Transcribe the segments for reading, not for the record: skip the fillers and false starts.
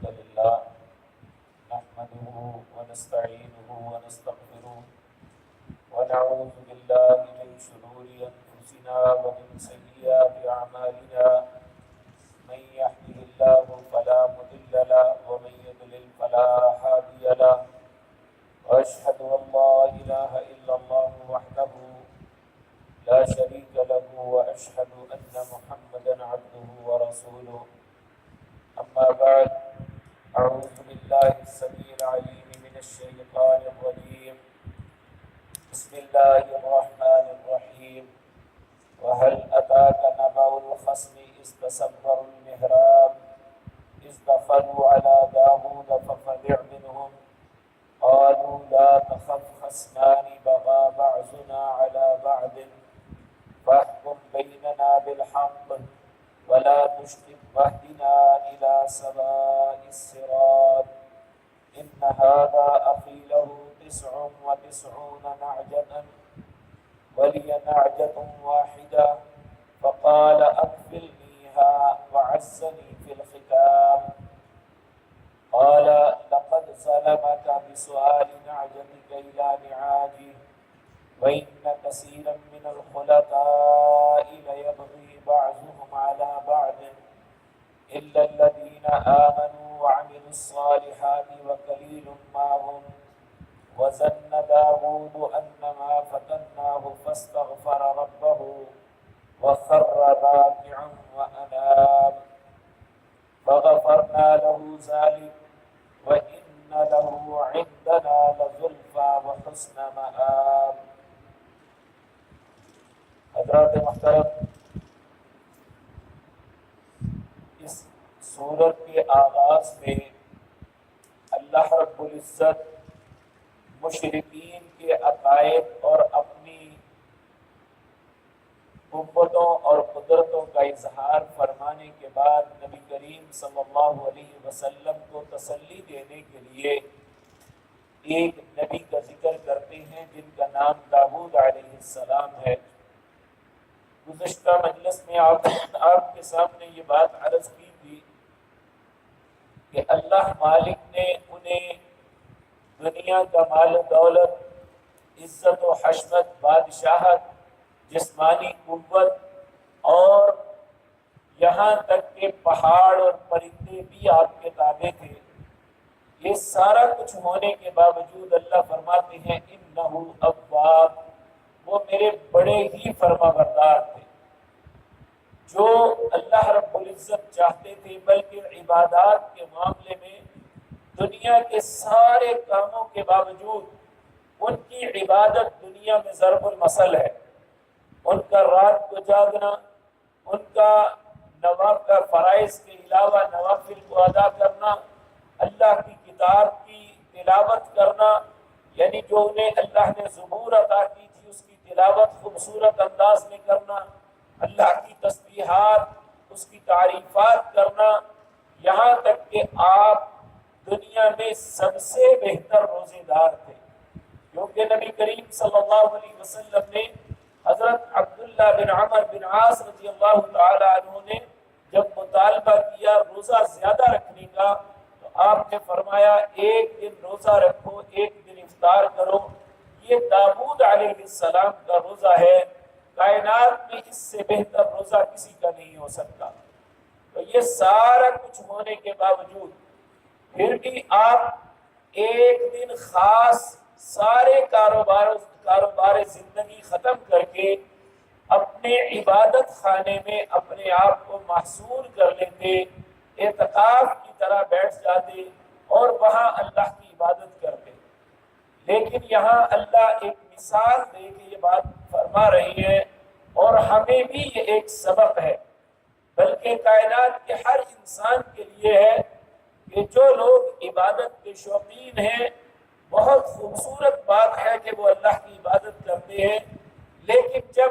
الحمد لله نحمده ونستعينه ونستغفره ونعوذ بالله من شرور أنفسنا ومن سيئات أعمالنا من يهده الله فلا مضل له ومن يضلل فلا هادي له وأشهد أن لا إله إلا الله وحده لا شريك له وأشهد أن محمدا عبده ورسوله أما بعد أعوذ بالله السميع العليم من الشيطان الرجيم بسم الله الرحمن الرحيم وهل أتاك نبأ الخصم إذ تسوروا المحراب إذ دخلوا على داود ففزع منهم قالوا لا تخف خصمان بغى بعضنا على بعض فاحكم بيننا بالحق ولا تشرك واهدنا إلى سواء الصراط إن هذا أخي له 99 نعجة ولي نعجة واحدة فقال أكفلنيها وعزني في الختام قال لقد ظلمك بسؤال نعجتك إلى نعاجه وإن كثيرا من الخلطاء ليبغي بعضهم على بعض إلا الذين آمنوا وعملوا الصالحات وقليل ما هم وظن داود أنما فتناه فاستغفر ربه وخر راكعا وأناب فغفرنا له ذلك وإن له عندنا لزلفى وحسن مآب. حضرات محترم، اس سورت کے آغاز میں اللہ رب العزت مشرکین کے عقائد اور اپنی قوتوں اور قدرتوں کا اظہار فرمانے کے بعد نبی کریم صلی اللہ علیہ وسلم کو تسلی دینے کے لیے ایک نبی کا ذکر کرتے ہیں جن کا نام داؤد علیہ السلام ہے۔ گزشتہ مجلس میں آپ کے سامنے یہ بات عرض کی تھی کہ اللہ مالک نے انہیں دنیا کا مال و دولت، عزت و حشمت، بادشاہت، جسمانی قوت اور یہاں تک کہ پہاڑ اور پرندے بھی آپ کے تابع تھے۔ یہ سارا کچھ ہونے کے باوجود اللہ فرماتے ہیں انہ اواب، وہ میرے بڑے ہی فرما بردار تھے۔ جو اللہ رب العزت چاہتے تھے، بلکہ عبادات کے معاملے میں دنیا کے سارے کاموں کے باوجود ان کی عبادت دنیا میں ضرب المثل ہے۔ ان کا رات کو جاگنا، ان کا فرائض کے علاوہ نوافل کو ادا کرنا، اللہ کی کتاب کی تلاوت کرنا، یعنی جو انہیں اللہ نے زبور عطا کی تھی اس کی تلاوت خوبصورت انداز میں کرنا، اللہ کی تسبیحات، اس کی تعریفات کرنا، یہاں تک کہ آپ دنیا میں سب سے بہتر روزے دار تھے، کیونکہ نبی کریم صلی اللہ علیہ وسلم نے حضرت عبداللہ بن عمر بن عاص رضی اللہ تعالی عنہ نے جب مطالبہ کیا روزہ زیادہ رکھنے کا تو آپ نے فرمایا ایک دن روزہ رکھو، ایک دن افطار کرو۔ یہ داؤد علیہ السلام کا روزہ ہے، کائنات میں اس سے بہتر روزہ کسی کا نہیں ہو سکتا۔ تو یہ سارا کچھ ہونے کے باوجود پھر بھی آپ ایک دن خاص سارے کاروبار زندگی ختم کر کے اپنے عبادت خانے میں اپنے آپ کو محصور کر لیتے، اعتکاف کی طرح بیٹھ جاتے اور وہاں اللہ کی عبادت کرتے۔ لیکن یہاں اللہ ایک مثال دے کے یہ بات فرما رہی ہے اور ہمیں بھی یہ ایک سبق ہے، بلکہ کائنات کے ہر انسان کے لیے ہے کہ جو لوگ عبادت کے شوقین ہیں، بہت خوبصورت بات ہے کہ وہ اللہ کی عبادت کرتے ہیں، لیکن جب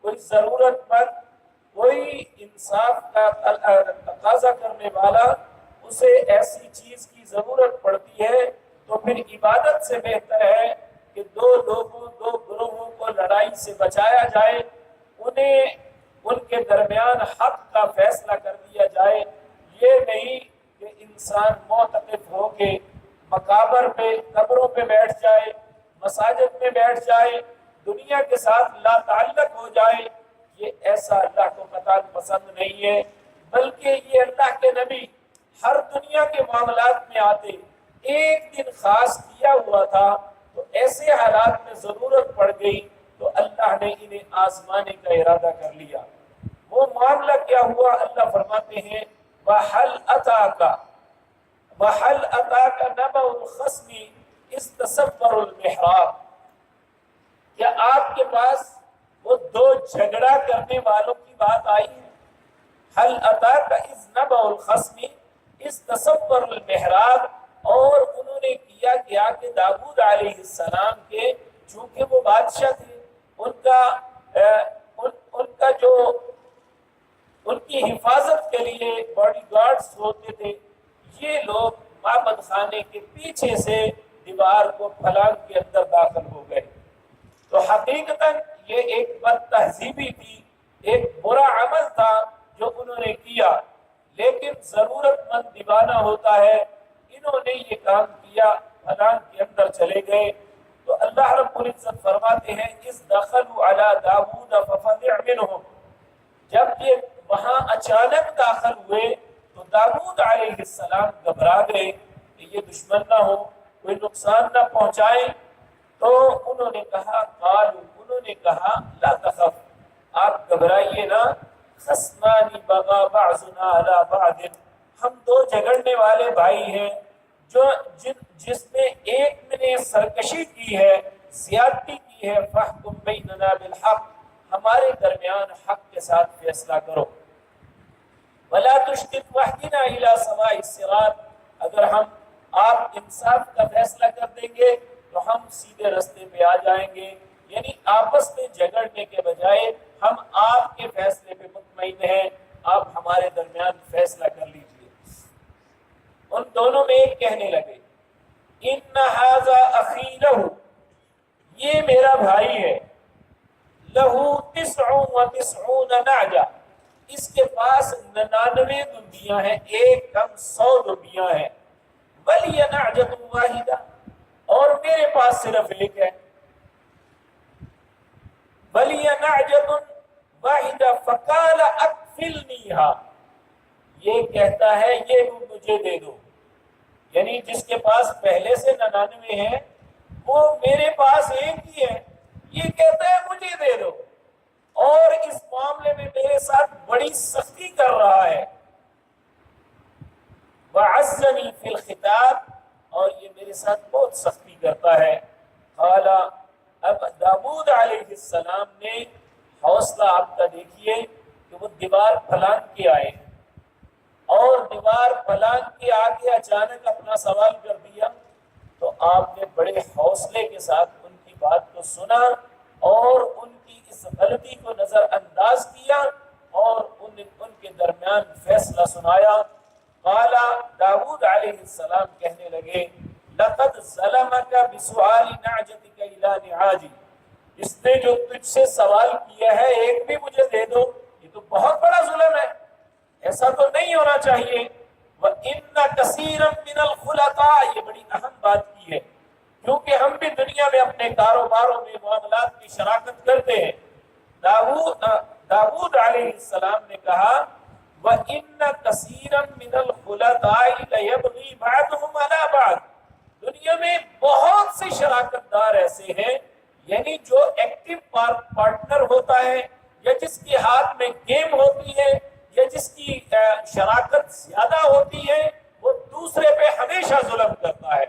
کوئی ضرورت مند، کوئی انصاف کا تقاضا کرنے والا اسے ایسی چیز کی ضرورت پڑتی ہے تو پھر عبادت سے بہتر ہے کہ دو گروہوں کو لڑائی سے بچایا جائے، انہیں ان کے درمیان حق کا فیصلہ کر دیا جائے، یہ نہیں کہ انسان معتکف ہو کے مقابر پہ قبروں پہ بیٹھ جائے، مساجد میں بیٹھ جائے، دنیا کے ساتھ لا تعلق ہو جائے، یہ ایسا اللہ کو قطعاً پسند نہیں ہے، بلکہ یہ اللہ کے نبی ہر دنیا کے معاملات میں آتے، ایک دن خاص کیا ہوا تھا تو ایسے حالات میں ضرورت پڑ گئی تو اللہ نے انہیں آزمانے کا ارادہ کر لیا۔ وہ معاملہ کیا ہوا؟ اللہ فرماتے ہیں وَحَلْ أَتَاكَ نَبَأُ الْخَصْمِ إِذْ تَصَوَّرُوا الْمِحْرَابَ، کیا آپ کے پاس وہ دو جھگڑا کرنے والوں کی بات آئی ہے؟ حل اتاک اذ نبأ الخصم اذ تصوروا المحراب، اور انہوں نے کیا کیا کہ داؤد علیہ السلام کے، چونکہ وہ بادشاہ تھے، ان کا جو ان کی حفاظت کے لیے باڈی گارڈز ہوتے تھے، یہ لوگ معبد خانے کے پیچھے سے دیوار کو پھلانگ کے اندر داخل ہو گئے۔ تو حقیقتاً یہ ایک بد تہذیبی تھی، ایک برا عمل تھا جو انہوں نے کیا، لیکن ضرورت مند دیوانہ ہوتا ہے، انہوں نے یہ کام کیا، پھلانگ کے اندر چلے گئے۔ تو اللہ رب العزت فرماتے ہیں اذ دخلوا علی داؤد ففزع منهم، جب یہ وہاں اچانک داخل ہوئے تو داؤد علیہ السلام گھبرا گئے کہ یہ دشمن نہ ہو، کوئی نقصان نہ پہنچائیں، تو انہوں نے کہا لا تخف، آپ گھبرائیے نہ، خصمان بغى بعضنا على بعض، ہم دو جھگڑنے والے بھائی ہیں، جس میں ایک نے سرکشی کی ہے، زیادتی کی ہے، فاحکم بیننا بالحق، ہمارے درمیان حق کے ساتھ فیصلہ کرو، ولا تشتت واهدنا الى سواء الصراط، اگر آپ انصاف کا فیصلہ کر دیں گے تو ہم سیدھے رستے پہ آ جائیں گے، یعنی آپس میں جھگڑنے کے بجائے ہم آپ کے فیصلے پہ مطمئن ہیں، آپ ہمارے درمیان فیصلہ کر لیجئے۔ ان دونوں میں ایک کہنے لگے ان ھذا اخی لہ، یہ میرا بھائی ہے، لہ 99 نعجہ، اس کے پاس 99 دمبیاں ہیں، ایک کم 100 دمبیاں ہیں، ولی نعجۃ واحدہ، اور میرے پاس صرف ایک ہے، ولی نعجۃ واحدہ فقال اکفلنیھا، یہ کہتا ہے یہ مجھے دے دو، یعنی جس کے پاس پہلے سے 99 ہیں وہ میرے پاس ایک ہی ہے، یہ کہتا ہے مجھے دے دو، اور اس معاملے میں میرے ساتھ بڑی سختی کر رہا ہے، وعزنی فی الخطاب، اور یہ میرے ساتھ بہت سختی کرتا ہے۔ قال، اب داؤد علیہ السلام نے حوصلہ آپ کا دیکھیے کہ وہ دیوار پھلانگ کے آئے اور دیوار پھلانگ کے آگے اچانک اپنا سوال کر دیا، تو آپ نے بڑے حوصلے کے ساتھ ان کی بات کو سنا اور ان کی اس غلطی کو نظر انداز کیا اور ان کے درمیان فیصلہ سنایا۔ قال، داؤد علیہ السلام کہنے لگے لقد ظلمک بسؤال نعجتک الی نعاجی، اس نے جو تجھ سے سوال کیا ہے ایک بھی مجھے دے دو، یہ تو بہت بڑا ظلم ہے، ایسا تو نہیں ہونا چاہیے۔ وَإِنَّ كَثِيرًا مِنَ الْخُلَطَاءِ، یہ بڑی اہم بات کی ہے کیونکہ ہم بھی دنیا میں اپنے کاروباروں میں معاملات کی شراکت کرتے ہیں۔ داؤد علیہ السلام نے کہا وَإِنَّ كَثِيرًا مِنَ الْخُلَطَاءِ لَيَبْغِي بَعْضُهُمْ عَلَى بَعْضٍ، دنیا میں بہت سے شراکت دار ایسے ہیں، یعنی جو ایکٹیو پارٹنر ہوتا ہے یا جس کے ہاتھ میں گیم ہوتی ہے یا جس کی شراکت زیادہ ہوتی ہے، وہ دوسرے پہ ہمیشہ ظلم کرتا ہے،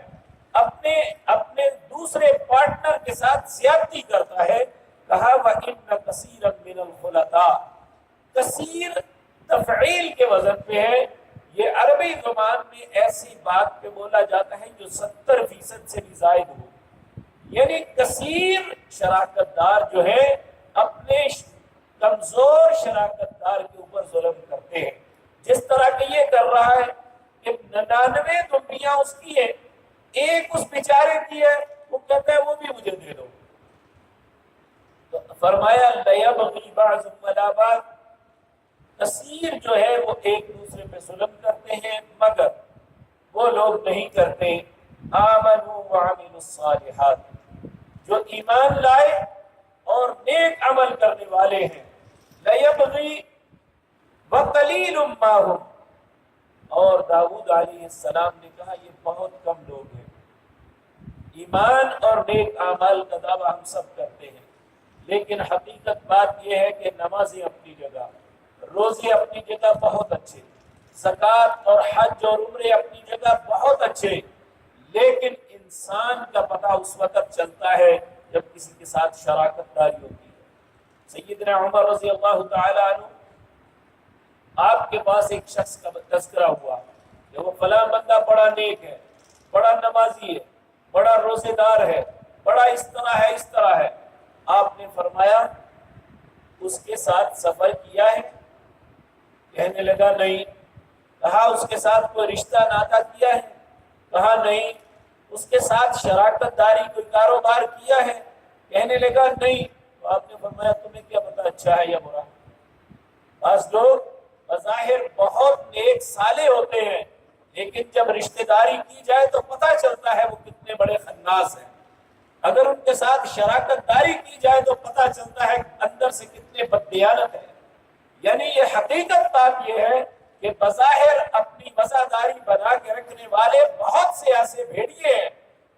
اپنے دوسرے پارٹنر کے ساتھ زیادتی کرتا ہے۔ کہا وَإِنَّ كَثِيرًا مِنَ الْخُلَطَاءِ، کثیر تفعیل کے وزن پہ ہے، یہ عربی زبان میں ایسی بات پہ بولا جاتا ہے جو 70% سے بھی زائد ہو، یعنی کثیر شراکت دار جو ہے اپنے کمزور شراکت دار کے اوپر ظلم کرتے ہیں، جس طرح کہ یہ کر رہا ہے کہ 99 دمبیاں اس کی ہے، ایک اس بیچارے کی ہے، وہ کہتا ہے وہ بھی مجھے دے دو۔ تو فرمایا لَيَبْغِي بَعْضُهُمْ عَلَى بَعْضٍ، کثیر جو ہے وہ ایک دوسرے پہ ظلم کرتے ہیں، مگر وہ لوگ نہیں کرتے آمنوا وعملوا الصالحات، جو ایمان لائے اور نیک عمل کرنے والے ہیں، لیبغی وقلیل ما هم، اور داؤد علیہ السلام نے کہا یہ بہت کم لوگ ہیں۔ ایمان اور نیک اعمال کا دعویٰ ہم سب کرتے ہیں، لیکن حقیقت بات یہ ہے کہ نمازیں اپنی جگہ، روزے اپنی جگہ بہت اچھے، زکوٰۃ اور حج اور عمرے اپنی جگہ بہت اچھے، لیکن انسان کا پتہ اس وقت چلتا ہے جب کسی کے ساتھ شراکت داری ہوتی ہے۔ سیدنا عمر رضی اللہ تعالی عنہ، آپ کے پاس ایک شخص کا تذکرہ ہوا کہ وہ فلاں بندہ بڑا نیک ہے، بڑا نمازی ہے، بڑا روزے دار ہے، بڑا اس طرح ہے۔ آپ نے فرمایا اس کے ساتھ سفر کیا ہے؟ کہنے لگا نہیں۔ کہا اس کے ساتھ کوئی رشتہ ناتا کیا ہے؟ کہا نہیں۔ اس کے ساتھ شراکت داری کوئی کاروبار کیا ہے؟ کہنے لگا نہیں۔ تو آپ نے فرمایا تمہیں کیا پتا اچھا ہے یا برا؟ بعض لوگ بظاہر بہت نیک صالح ہوتے ہیں، لیکن جب رشتہ داری کی جائے تو پتہ چلتا ہے وہ کتنے بڑے خناس ہیں۔ اگر ان کے ساتھ شراکت داری کی جائے تو پتہ چلتا ہے اندر سے کتنے بددیانت ہیں۔ یعنی یہ حقیقت بات یہ ہے کہ بظاہر اپنی وفاداری بنا کے رکھنے والے بہت سے ایسے بھیڑیے ہیں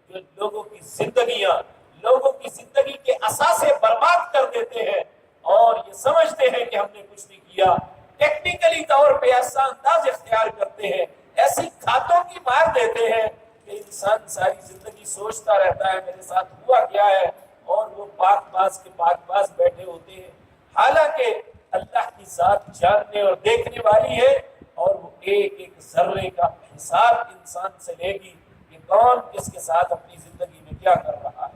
جو لوگوں کی زندگی کے اثاثے برباد کر دیتے ہیں اور یہ سمجھتے ہیں کہ ہم نے کچھ نہیں کیا، ٹیکنیکلی طور پہ ایسا انداز اختیار کرتے ہیں، ایسی کھاتوں کی مار دیتے ہیں کہ انسان ساری زندگی سوچتا رہتا ہے میرے ساتھ ہوا کیا ہے، اور وہ پاک باز بیٹھے ہوتے ہیں، حالانکہ اللہ کی ذات جاننے اور دیکھنے والی ہے، اور وہ ایک ایک ذرے کا حساب انسان سے لے گی کہ کون کس کے ساتھ اپنی زندگی میں کیا کر رہا ہے۔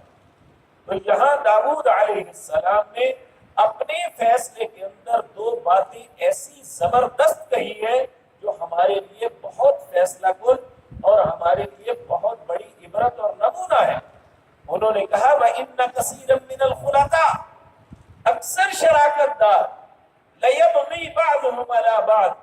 تو یہاں داؤد علیہ السلام نے اپنے فیصلے کے اندر دو باتیں ایسی زبردست کہی ہے جو ہمارے لیے بہت فیصلہ کن اور ہمارے لیے بہت بڑی عبرت اور نمونہ ہے۔ انہوں نے کہا وَإِنَّ كَثِيرًا مِنَ الْخُلَطَاءِ، اکثر شراکت دار لَيَبْغِي بَعْضُهُمْ عَلَى بَعْضٍ،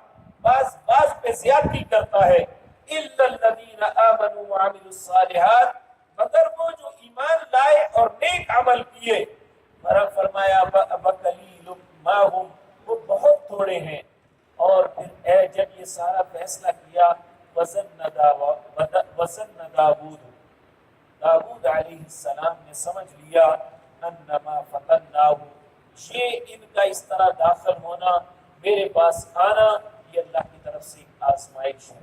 بعض پہ زیادتی کرتا ہے، إِلَّا الَّذِينَ آمَنُوا وَعَمِلُوا الصَّالِحَاتِ، مگر وہ جو ایمان لائے اور نیک عمل کیے۔ فرمایا وَقَلِيلٌ مَا هُمْ، وہ بہت تھوڑے ہیں۔ اور پھر جب یہ سارا فیصلہ کیا وَظَنَّ داؤد، داؤد علیہ السلام نے سمجھ لیا انما فتناہ، یہ ان کا اس طرح داخل ہونا، میرے پاس آنا، یہ اللہ کی طرف سے ایک آزمائش ہے۔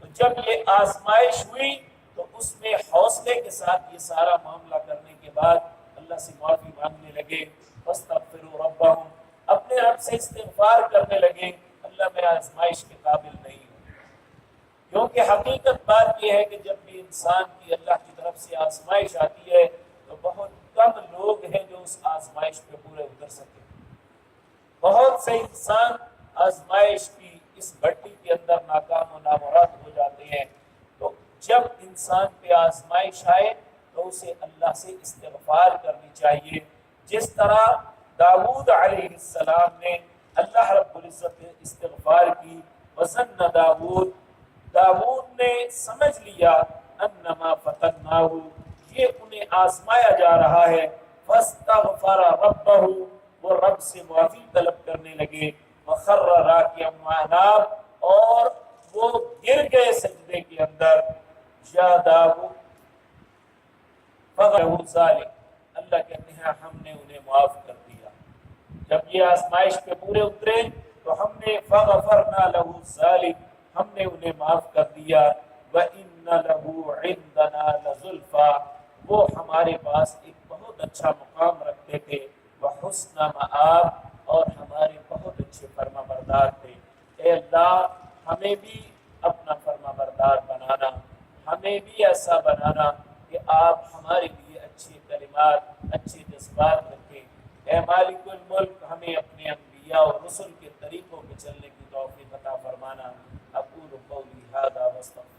تو جب یہ آزمائش ہوئی تو اس میں حوصلے کے ساتھ یہ سارا معاملہ کرنے کے بعد اللہ سے معافی مانگنے لگے، فاستغفروا ربہم، اپنے رب سے استغفار کرنے لگے، اللہ میں آزمائش کے قابل نہیں ہوں۔ کیونکہ حقیقت بات یہ ہے کہ جب بھی انسان کی اللہ کی طرف سے آزمائش آتی ہے تو بہت کم لوگ ہیں جو اس آزمائش پہ پورے اتر سکتے ہیں۔ بہت سے انسان آزمائش کی اس بھٹی کے اندر ناکام و نامراد ہو جاتے ہیں۔ تو جب انسان پہ آزمائش آئے تو اسے اللہ سے استغفار کرنی چاہیے، جس طرح داؤد علیہ السلام نے اللہ رب العزت نے استغفار کی۔ وَظَنَّ داؤد نے سمجھ لیا انما فتناہ، یہ انہیں آزمایا جا رہا ہے، فاستغفر ربہ، وہ رب سے معافی طلب کرنے لگے، وخر راکعا واناب، اور وہ گر گئے سجدے کے اندر۔ یا داؤد فغفر ذلک، اللہ کہتے ہیں ہم نے انہیں معاف کر دیا۔ جب یہ آزمائش پہ پورے اترے تو ہم نے فغفرنا لہ ذلک، ہم نے انہیں معاف کر دیا۔ وَإِنَّ لَهُ عِندَنَا لَزُلْفَىٰ، وہ ہمارے پاس ایک بہت اچھا مقام رکھتے تھے، وَحُسْنَ مَآب، اور ہمارے بہت اچھے فرما بردار تھے۔ اے اللہ ہمیں بھی اپنا فرما بردار بنانا، ہمیں بھی ایسا بنانا کہ آپ ہمارے لیے اچھے کلمات، اچھے جذبات رکھیں۔ اے مالک الملک، ہمیں اپنے انبیاء اور رسل کے طریقوں پہ چلنے کی توفیق عطا فرمانا۔ اقول قولی ھذا واستغفر